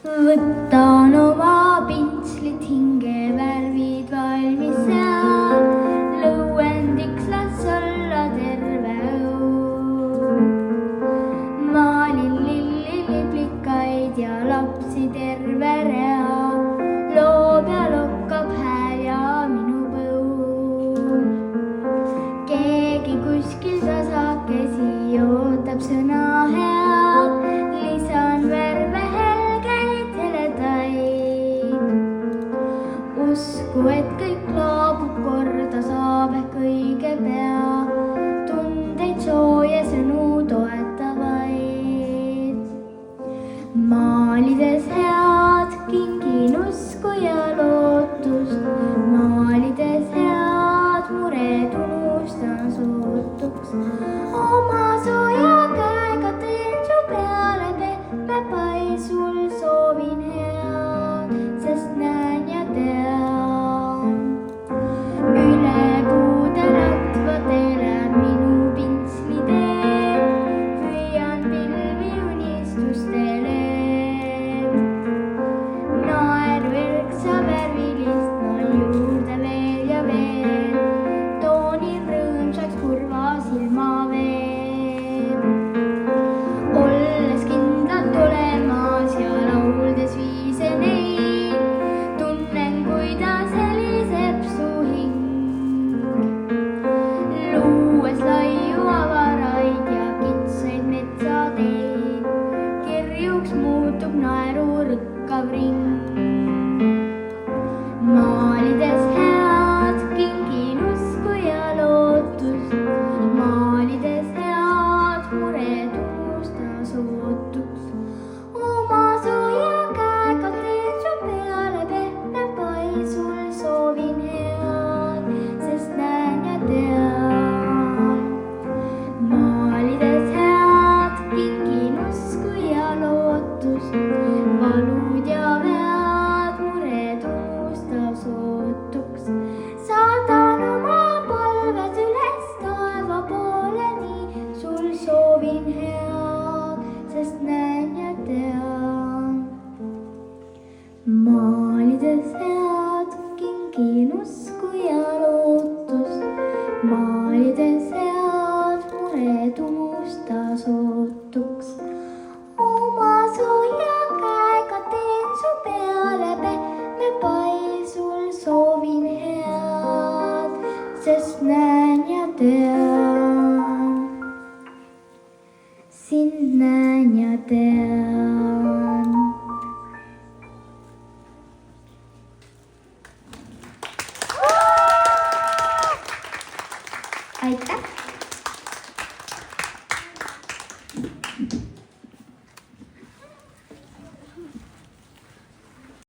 Võtan oma pintslit, hingevärvid valmis seal, lõuendiks las olla terve õu. Maalin lilli, liblikaid ja lapsi terve rea, loob ja lokkab hääl ja minu põu. Keegi kuskil tasakesi ootab sõna head, lisan värve helgeid heledaid. Usku, et kõik loobub, korda saab ehk õige pea, tundeid sooje, sõnu toetavaid. Maalides head, kingin usku ja lootust, maalides head, mured unustan sootuks. Oma sooja käega teen su peale pehme paisul, soovin head, sest näen ja tean. Üle puude latvadele minu pintsli teen, püüan pilvi unistustele. Naeru erksa värvilist noon juurde veel ja veel, toonin rõõmsaks kurva silma veel. Olles kindlalt olemas ja lauldes viise neid, tunnen, kuidas heliseb su hing. Luues laiu avaraid ja kitsaid metsateid, kirjuks muutub naeru rõkkav ring. Maalides head, kingin usku ja lootust, maalides head, mured unusta sootuks. Oma sooja käega teen su peale pehme paisul, soovin head, sest näen ja tean. Maalides head, kingin usku ja lootust, valud ja vead, mured unusta sootuks. Saadan oma palved üles taeva poole, nii sul soovin head, sest näen ja tean. Maalides head, kingin usku ja lootust, maalides head, mured unusta sootuks. Oma sooja käega teen su peale pehme paisul, soovin head, sest näen ja tean.